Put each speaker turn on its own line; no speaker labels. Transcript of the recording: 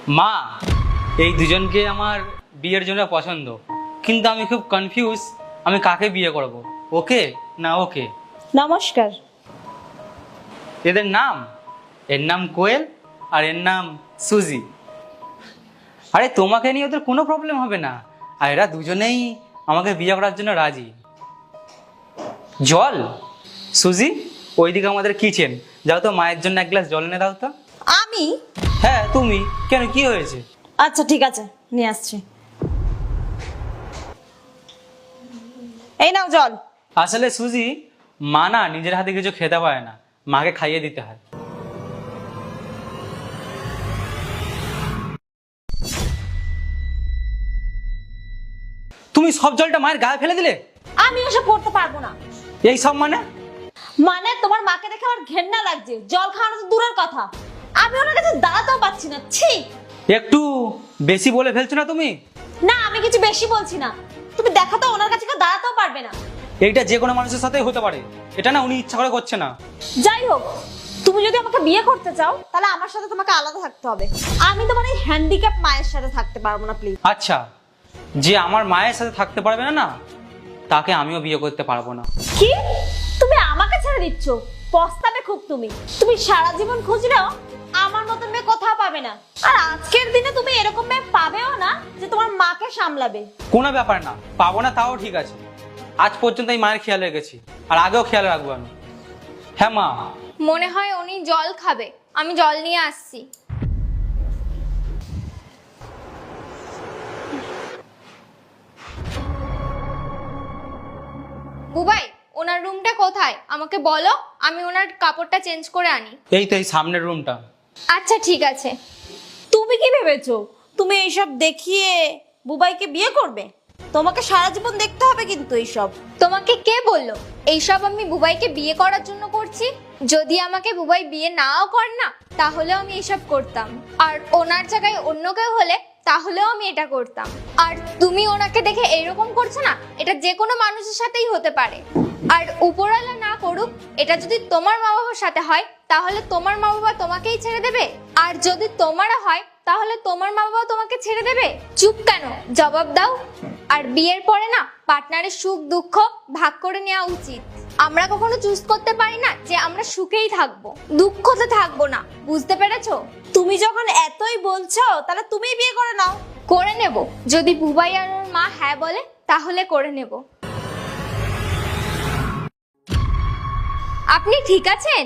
মা, এই দুজনকে আমার বিয়ের জন্য পছন্দ, কিন্তু আমি খুব কনফিউজ আমি কাকে বিয়ে করব, ওকে না ওকে।
নমস্কার।
এদের নাম, এর নাম কোয়েল আর এর নাম সুজি। আরে তোমাকে নিয়ে ওদের কোনো প্রবলেম হবে না, আর এরা দুজনেই আমাকে বিয়ে করার জন্য রাজি। জল? সুজি, ওইদিকে আমাদের কিচেন, যাও তো মায়ের জন্য এক গ্লাস জল এনে দাও তো।
আমি?
হ্যাঁ তুমি, কেন কি হয়েছে?
আচ্ছা ঠিক আছে, নিয়ে আসছি। এই নাও জল।
আসলে সুজি, মা না নিজের হাতে কিছু খেতে পারে না, মাকে খাইয়ে দিতে হয়। তুমি সব জলটা মায়ের গায়ে ফেলে দিলে।
আমি এসব করতে পারবো না।
এই সব মানে?
মানে তোমার মাকে দেখে আমার ঘেন্না লাগছে, জল খাওয়ানো তো দূরের কথা, আমি ওনার কাছে দাঁড়াতেও পাচ্ছি না। ছি,
একটু বেশি বলে ফেলছো না তুমি।
না আমি কিছু বেশি বলছি না, তুমি দেখো তো ওনার কাছে কেউ দাঁড়াতেও পারবে না।
এইটা যে কোনো মানুষের সাথেই হতে পারে, এটা না উনি ইচ্ছা করে করছে না।
যাই হোক, তুমি যদি আমাকে বিয়ে করতে চাও তাহলে আমার সাথে তোমাকে আলাদা থাকতে হবে। আমি তোমার এই হ্যান্ডিক্যাপ মায়ের সাথে থাকতে পারবো না, প্লিজ।
আচ্ছা, যে আমার মায়ের সাথে থাকতে পারবে না না, তাকে আমিও বিয়ে করতে পারবো না।
কি? তুমি আমাকে ছেড়ে দিচ্ছ? পস্তাবে খুব। তুমি তুমি সারা জীবন খুঁজলেও আমার মতন মেয়ে কোথাও পাবে না, আর আজকের দিনে তুমি এরকম মেয়ে পাবেও না যে তোমার মাকে সামলাবে।
কোনো ব্যাপার না, পাবো না তাও ঠিক আছে। আজ পর্যন্ত এই মায়ের খেয়াল রেখেছি, আর আগেও খেয়াল রাখবো আমি। হ্যাঁ মা।
মনে হয় উনি জল খাবে, আমি জল নিয়ে আসছি। বুবাই, ওনার রুমটা কোথায় আমাকে বলো, আমি ওনার কাপড়টা চেঞ্জ করে আনি।
এই তো এই সামনের রুমটা।
আচ্ছা ঠিক আছে।
তুমি কি ভেবেছো তুমি এইসব দেখিয়ে বুবাইকে বিয়ে করবে? তোমাকে সারা জীবন দেখতে হবে কিন্তু এইসব।
তোমাকে কে বললো এইসব আমি বুবাইকে বিয়ে করার জন্য করছি? যদি আমাকে বুবাই বিয়ে নাও করে না, তাহলেও আমি এইসব করতাম, আর ওনার জায়গায় অন্য কেউ হলে তাহলেও আমি এটা করতাম। আর তুমি ওনাকে দেখে এরকম করছো না, এটা যে কোনো মানুষের সাথেই হতে পারে। আর উপরওয়ালা না করুক, এটা যদি তোমার মা বাবার সাথে হয় তাহলে তোমার মা বাবা তোমাকেই ছেড়ে দেবে, আর যদি তোমারও হয় তাহলে তোমার মা বাবা তোমাকে ছেড়ে দেবে। চুপ কেন, জবাব দাও। আর বিয়ের পরে না পার্টনারের সুখ দুঃখ ভাগ করে নেওয়া উচিত। আমরা কখনো চুজ করতে পারি না যে আমরা সুখেই থাকবো, দুঃখতে থাকবো না, বুঝতে পেরেছো?
তুমি যখন এতই বলছো তাহলে তুমিই বিয়ে করে নাও।
করে নেব, যদি বুবাই আর ওর মা হ্যাঁ বলে তাহলে করে নেব। আপনি ঠিক আছেন?